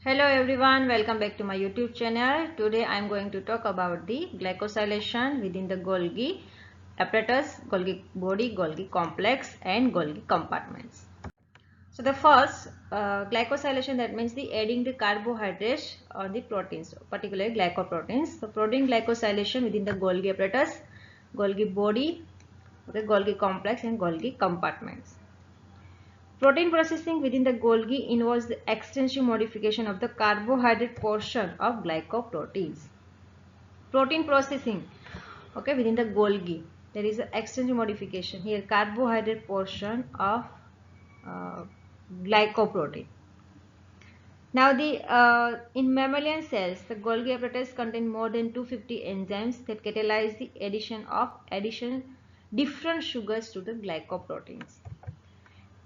Hello everyone, welcome back to my YouTube channel. Today I am going to talk about the glycosylation within the Golgi apparatus, Golgi body, Golgi complex and Golgi compartments. So the first glycosylation, that means the adding the carbohydrates or the proteins, particularly glycoproteins. So protein glycosylation within the Golgi apparatus, Golgi body, okay, Golgi complex and Golgi compartments. Protein processing within the Golgi involves the extensive modification of the carbohydrate portion of glycoproteins. Protein processing, okay, within the Golgi, there is an extensive modification here, carbohydrate portion of glycoprotein. Now in mammalian cells, the Golgi apparatus contain more than 250 enzymes that catalyze the addition of different sugars to the glycoproteins.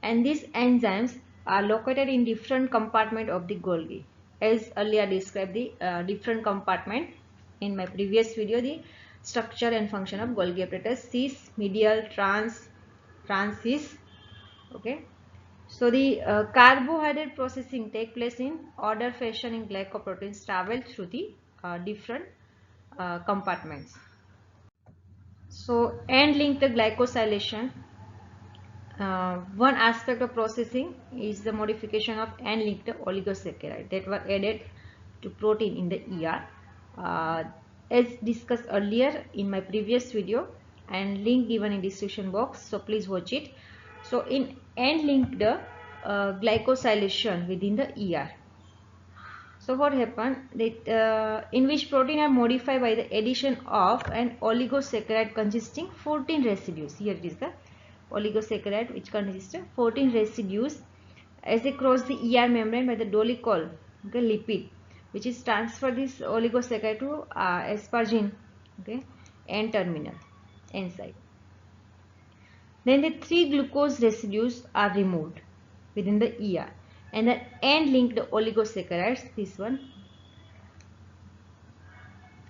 And these enzymes are located in different compartment of the Golgi. As earlier described the different compartment in my previous video, the structure and function of Golgi apparatus: cis, medial, trans, cis. Okay. So the carbohydrate processing take place in order fashion in glycoproteins travel through the different compartments. So end link the glycosylation. One aspect of processing is the modification of N-linked oligosaccharides that were added to protein in the ER. As discussed earlier in my previous video, and link given in description box, so please watch it. So in N-linked glycosylation within the ER, so what happened that in which protein are modified by the addition of an oligosaccharide consisting 14 residues. Here it is the oligosaccharide which consists of 14 residues as they cross the ER membrane by the dolicol, okay, lipid, which is transfer this oligosaccharide to asparagine, okay, N terminal, N side. Then the 3 glucose residues are removed within the ER, and the N-linked oligosaccharides, this one,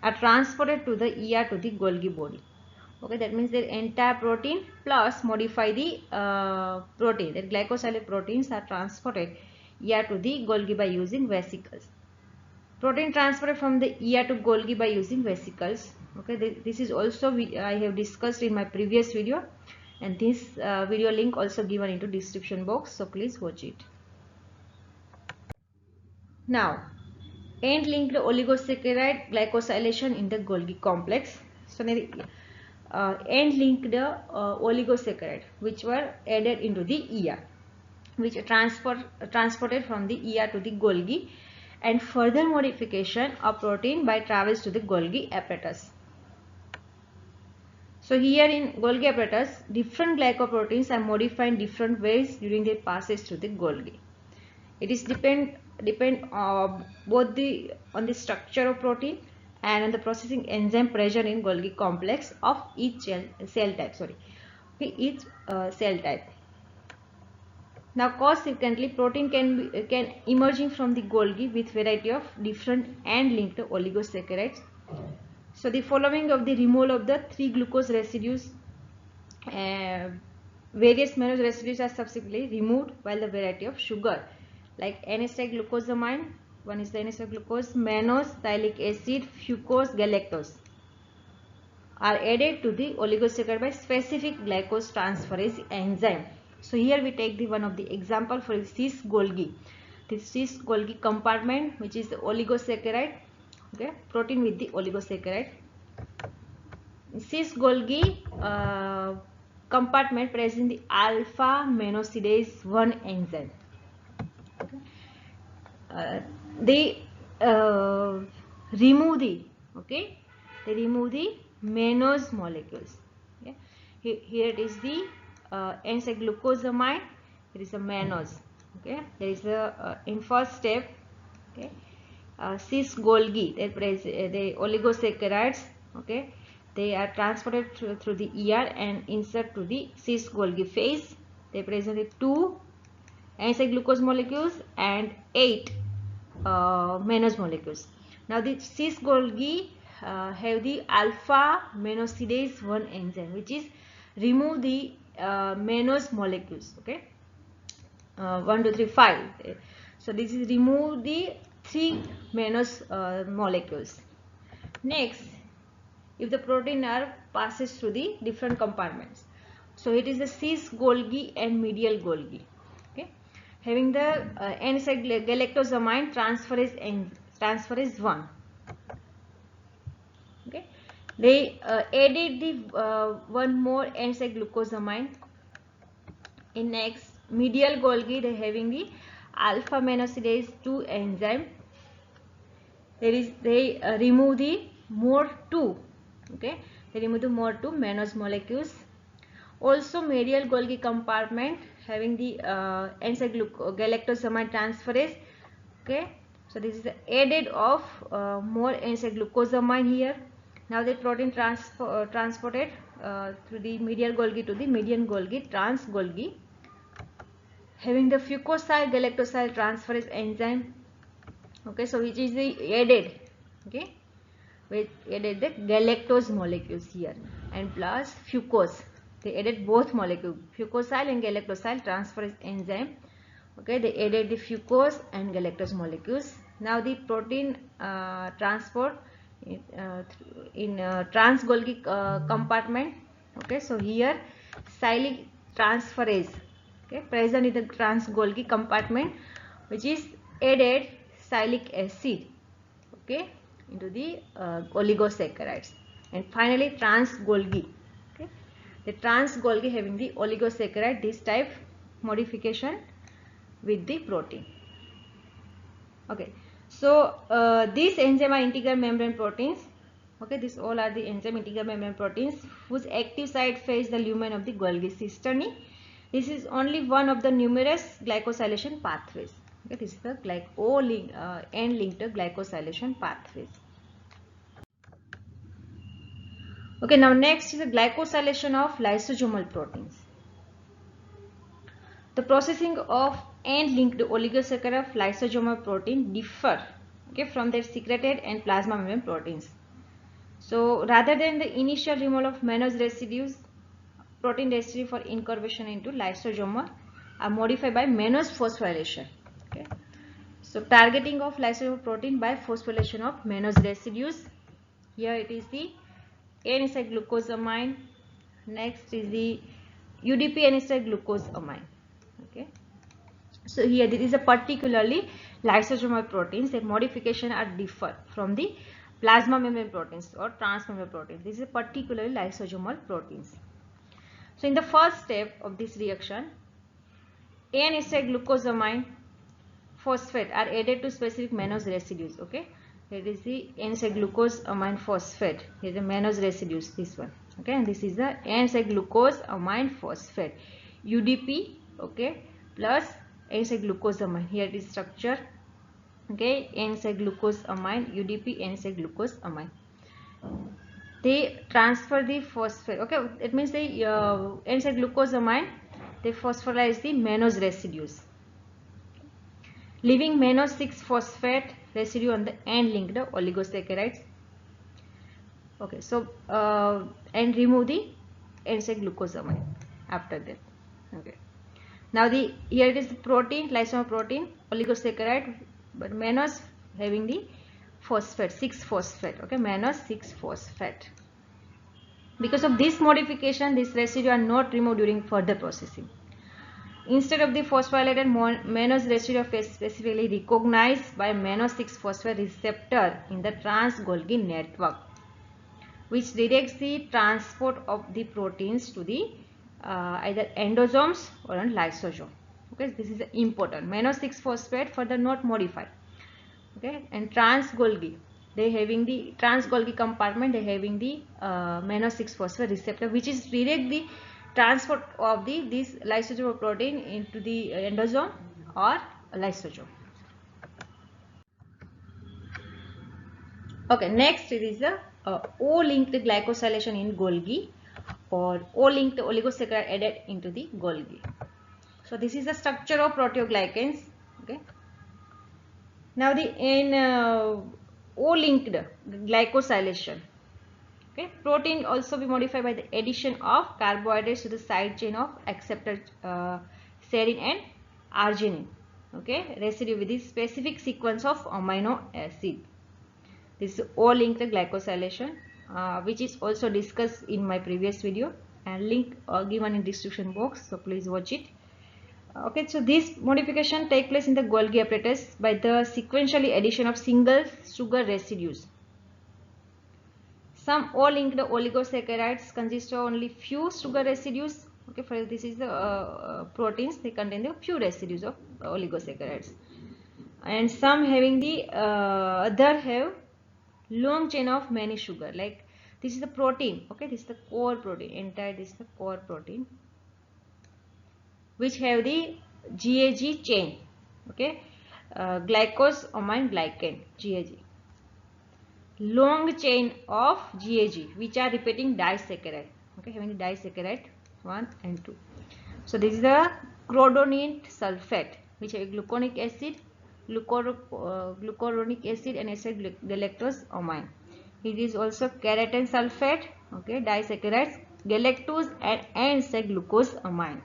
are transported to the ER to the Golgi body. Okay, that means the entire protein plus modify the protein, that glycosylated proteins are transported ER to the Golgi by using vesicles. Protein transported from the ER to Golgi by using vesicles. Okay, this is also I have discussed in my previous video, and this video link also given into description box, so please watch it. Now, end-linked oligosaccharide glycosylation in the Golgi complex. So end-linked oligosaccharide which were added into the ER, which transported from the ER to the Golgi, and further modification of protein by travels to the Golgi apparatus. So here in Golgi apparatus, different glycoproteins are modified in different ways during their passage through the Golgi. It is depend both on the structure of protein and on the processing enzyme present in Golgi complex of each cell type. Each cell type. Now, consequently, protein can emerging from the Golgi with variety of different and linked oligosaccharides. So the following of the removal of the 3 glucose residues, various mannose residues are subsequently removed, while the variety of sugar like N-acetylglucosamine, one is the N-acetylglucose, mannose, sialic acid, fucose, galactose, are added to the oligosaccharide by specific glycotransferase enzyme. So here we take the one of the example for cis Golgi. This cis Golgi compartment, which is the oligosaccharide, okay, protein with the oligosaccharide. Cis Golgi compartment present the alpha mannose 1 enzyme. They remove the mannose molecules. Okay. Here it is the N-acetylglucosamine. There is a mannose. Okay, there is a in first step. Okay, cis Golgi, the oligosaccharides. Okay, they are transported through the ER and insert to the cis Golgi phase. They present 2 N-acetylglucose molecules and 8 mannose molecules. Now the cis Golgi have the alpha mannose 1 enzyme, which is remove the mannose molecules. Okay, 1, 2, 3, 5. So this is remove the 3 mannose molecules. Next, if the protein passes through the different compartments, so it is the cis Golgi and medial Golgi. Okay, having the N-acetylglucosamine transferase 1. Okay, they added the one more N-acetylglucosamine. In next medial Golgi, they having the alpha mannose 2 enzyme. They remove the more 2. Okay, they remove the more 2 mannose molecules. Also medial Golgi compartment having the N-acetylgalactosamine transferase. Okay, so this is the added of more N-acetylglucosamine here. Now the protein transported through the medial Golgi to the median Golgi, trans Golgi, having the fucosyl galactosyl transferase enzyme. Okay, so which is the added, okay, we added the galactose molecules here, and plus fucose. They added both molecules, fucosyl and galactosyl transferase enzyme. Okay, they added the fucose and galactose molecules. Now the protein transport in trans Golgi compartment. Okay, so here sialic transferase, okay, present in the trans Golgi compartment, which is added sialic acid, okay, into the oligosaccharides. And finally trans Golgi, okay, the trans Golgi having the oligosaccharide, this type modification with the protein. Okay, so these enzyme are integral membrane proteins. Okay, these all are the enzyme integral membrane proteins whose active site face the lumen of the Golgi cisternae. This is only one of the numerous glycosylation pathways. Okay, this is the N-linked glycosylation pathways. Okay, now next is the glycosylation of lysosomal proteins. The processing of N-linked oligosaccharide of lysosomal protein differ, okay, from their secreted and plasma membrane proteins. So rather than the initial removal of mannose residues, protein residue for incorporation into lysosome are modified by mannose phosphorylation. Okay, so targeting of lysosomal protein by phosphorylation of mannose residues. Here it is the N-acetylglucosamine. Next is the UDP N-acetylglucosamine. Okay, so here this is a particularly lysosomal proteins. Their modification are differ from the plasma membrane proteins or transmembrane proteins. This is a particularly lysosomal proteins. So in the first step of this reaction, N-acetylglucosamine phosphate are added to specific mannose residues. Okay, that is the N-acetylglucosamine phosphate. Here is the mannose residues, this one. Okay, and this is the N-acetylglucosamine phosphate, UDP. Okay, plus N-acetylglucosamine. Here it is structure. Okay, N-acetylglucosamine, UDP N-acetylglucosamine. They transfer the phosphate. Okay, it means the N-acetylglucosamine, they phosphorylize the mannose residues, leaving mannose 6-phosphate residue on the N-linked oligosaccharides. Okay, so and remove the N-acetylglucosamine after that. Okay, now here it is the protein, lysosomal protein, oligosaccharide, but mannose having the phosphate, 6-phosphate. Okay, mannose 6-phosphate. Because of this modification, this residue are not removed during further processing. Instead of the phosphorylated mannose residue specifically recognized by mannose 6-phosphate receptor in the trans Golgi network, which directs the transport of the proteins to the either endosomes or on lysosome. Okay, this is important. Mannose 6-phosphate further not modified. Okay, and trans Golgi, they having the trans Golgi compartment, they having the mannose 6-phosphate receptor, which is direct the transport of this lysosomal protein into the endosome or lysosome. Okay, next it is the O-linked glycosylation in Golgi or O-linked oligosaccharide added into the Golgi. So this is the structure of proteoglycans. Okay, now in O-linked glycosylation, okay, protein also be modified by the addition of carbohydrates to the side chain of acceptor serine and arginine. okay, residue with this specific sequence of amino acid. This is O-linked glycosylation, which is also discussed in my previous video, and link given in description box, so please watch it. Okay, so this modification take place in the Golgi apparatus by the sequentially addition of single sugar residues. Some O-linked oligosaccharides consist of only few sugar residues. Okay, for this is the proteins, they contain the few residues of oligosaccharides, and some having the other have long chain of many sugar. Like this is the protein. Okay, this is the core protein. Entire this is the core protein, which have the GAG chain. Okay, glycosamine glycan GAG. Long chain of GAG, which are repeating disaccharide. Okay, having the disaccharide 1 and 2. So this is the chloronic sulfate, which have gluconic acid, glucuronic acid, and acid galactosamine. It is also keratin sulfate, okay, disaccharides, galactose, and N-acetylglucosamine.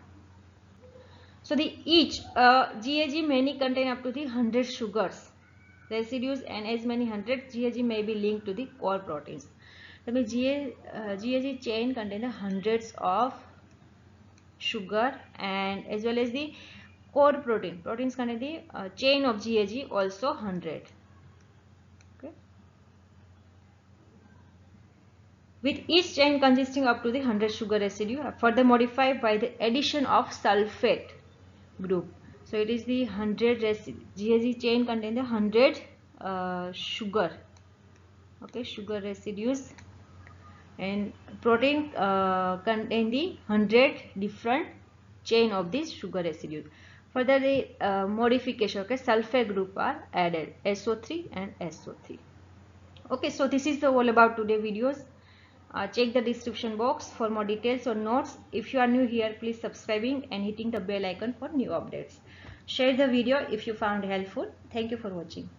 So the each GAG many contain up to the 100 sugars residues, and as many 100 GAG may be linked to the core proteins. That means GAG chain contain the hundreds of sugar, and as well as the core proteins contain the chain of GAG also 100. Okay, with each chain consisting up to the 100 sugar residue, further modified by the addition of sulfate group. So it is the 100 GAG chain contain the 100 sugar, okay, sugar residues, and protein contain the 100 different chain of these sugar residues. Further the modification, okay, sulfate group are added, SO3 and SO3. Okay, so this is all about today's videos. Check the description box for more details or notes. If you are new here, please subscribing and hitting the bell icon for new updates. Share the video if you found helpful. Thank you for watching.